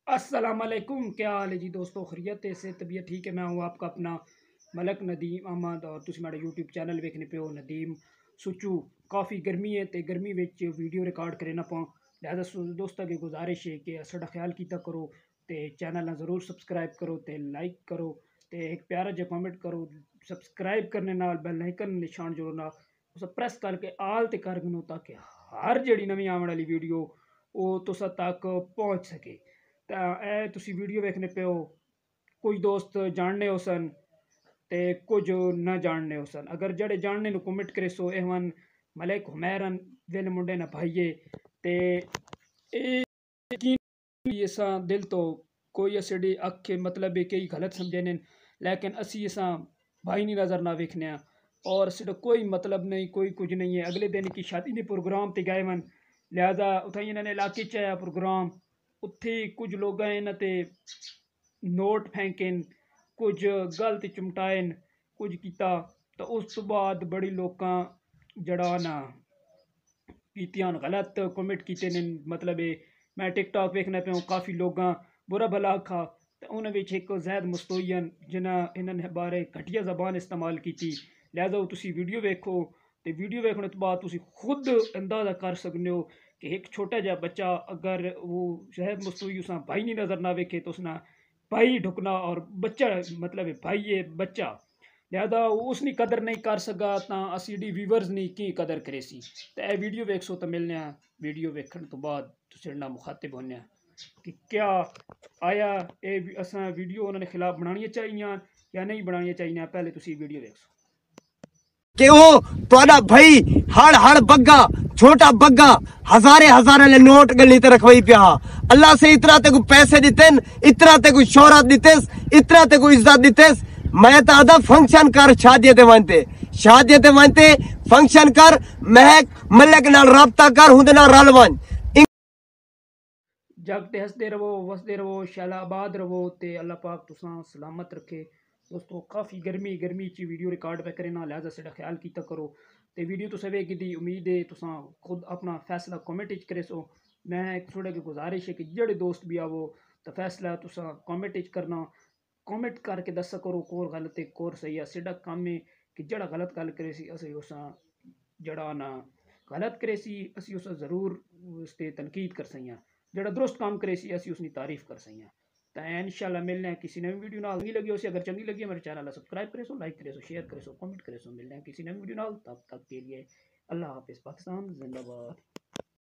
अस्सलामुअलैकुम, क्या हाल है जी दोस्तों? खैरियत से तबीयत ठीक है। मैं हूँ आपका अपना मलक नदीम अहमद और तुम मेरा यूट्यूब चैनल वेखने पे हो नदीम सुचू। काफ़ी गर्मी है तो गर्मी में वीडियो रिकॉर्ड करे ना पाऊँ, लिहाजा दोस्तों की गुजारिश है कि साਡਾ ख्याल किया करो तो चैनल ना ज़रूर सबसक्राइब करो तो लाइक करो तो एक प्यारा जो कमेंट करो। सबसक्राइब करने नाल बेल आइकन निशान जो ना उसे प्रेस करके आल ते कर दो ताकि हर जड़ी नवी आने वाली वीडियो वो तुसा तक पहुँच सके। ਤਾਂ ਇਹ ਤੁਸੀਂ ਵੀਡੀਓ ਵੇਖਣੇ ਪਿਓ, ਕੁਝ ਦੋਸਤ ਜਾਣਨੇ ਹੋ ਸਨ ਤੇ ਕੁਝ ਨਾ ਜਾਣਨੇ ਹੋ ਸਨ। ਅਗਰ ਜਿਹੜੇ ਜਾਣਨੇ ਨੂੰ ਕਮੈਂਟ ਕਰੇ ਸੋ ਇਹ ਹਨ ਮਲਿਕ ਹੁਮੈਰਨ ਵੇਲੇ ਮੁੰਡੇ ਨਾ ਭਾਈਏ ਤੇ ਇਹ ਯਕੀਨ ਅਸਾਂ ਦਿਲ ਤੋਂ ਕੋਈ ਅਸੜੀ ਅੱਖੇ मतलब है कई गलत समझे ने, लेकिन असी असा भाई नहीं नज़र ना वेखने और साਡਾ कोई मतलब नहीं, कोई कुछ नहीं है। अगले दिन की शादी के प्रोग्राम ते गए मन, लिहाजा उत्थें इन्होंने इलाके च आया प्रोग्राम, उत्थे कुछ लोग इन्हां ते नोट फेंकन, कुछ गलत चमटाए, कुछ किया। तो उस तो बाद बड़ी लोग जड़ा ना कीतियां गलत कमेंट किए ने, मतलब है मैं टिकटॉक वेखना पे काफ़ी लोग बुरा भला आखा। तो उन्होंने एक जैद मुस्तोयन जिन्हें इन्होंने बारे घटिया जबान इस्तेमाल की। लिहाजा वो तुसी वीडियो वेखो तो वीडियो वेखने तो बाद तुसी खुद अंदाज़ा कर सकते हो कि एक छोटा जहा बच्चा अगर वो जैद मुस्तोई उस भाई नहीं नज़र ना वेखे तो उसना भाई ढुकना और बच्चा मतलब है भाई है बच्चा, लिहाजा उसकी कदर नहीं कर सका तो असी डी व्यूवर्स नहीं की कदर करे सी। तो यह वीडियो वेख सो तो मिलने वीडियो वेखने तो बाद तुम मुखातिब होने कि क्या आया ये असा वीडियो उन्होंने खिलाफ बनानी चाहिए या नहीं बनानी चाहिए। पहले तुम वीडियो देख सो कि वो तुहाडा भाई हड़ हड़ बग्गा छोटा बग्गा हजारे हजारे ले नोट गली ते रखवाई पिया। अल्लाह से इतना ते को पैसे दितेन, इतना ते को शोहरत दितेस, इतना ते को इज्जत दितेस। मैं तो आधा फंक्शन कर शादी ते वनते फंक्शन कर महक मलक नाल राबता कर हुंदे नाल रल वन। जगते हंसते रहो वसते रहो शालाबाद रहो तो अल्लाह पाक तुसा सलामत रखे। दोस्तों काफ़ी गर्मी ची वीडियो रिकॉर्ड पे करे ना, लिहाजा साਡਾ ख्याल किया करो। तो वीडियो तुसें वेखी दी उम्मीद है तुसा खुद अपना फैसला कमेंट करे सो। मैं एक थोड़े की गुजारिश है कि जेड़े दोस्त भी आवो तो फैसला तुसा कमेंट करना, कमेंट करके दसा करो कोर गलत है कोर सही है। साਡਾ काम है कि जड़ा गलत गल करे सी असी उस जड़ा ना गलत करे सी असी उस जरूर उस पर तनकीद कर सही, जड़ा दुरुस्त काम करे सी असी उसकी तारीफ कर सही। तो इंशाल्लाह मिलने हैं किसी नवी वीडियो नाल। चंगी लगी उसे अगर चंगी लगी मेरे चैनल सब्सक्राइब करे सो, लाइक करे सो, शेयर करे सो, कमेंट करे सो। मिलने हैं किसी नवी वीडियो नाल, तब तक के लिए अल्लाह हाफिज़। पाकिस्तान जिंदाबाद।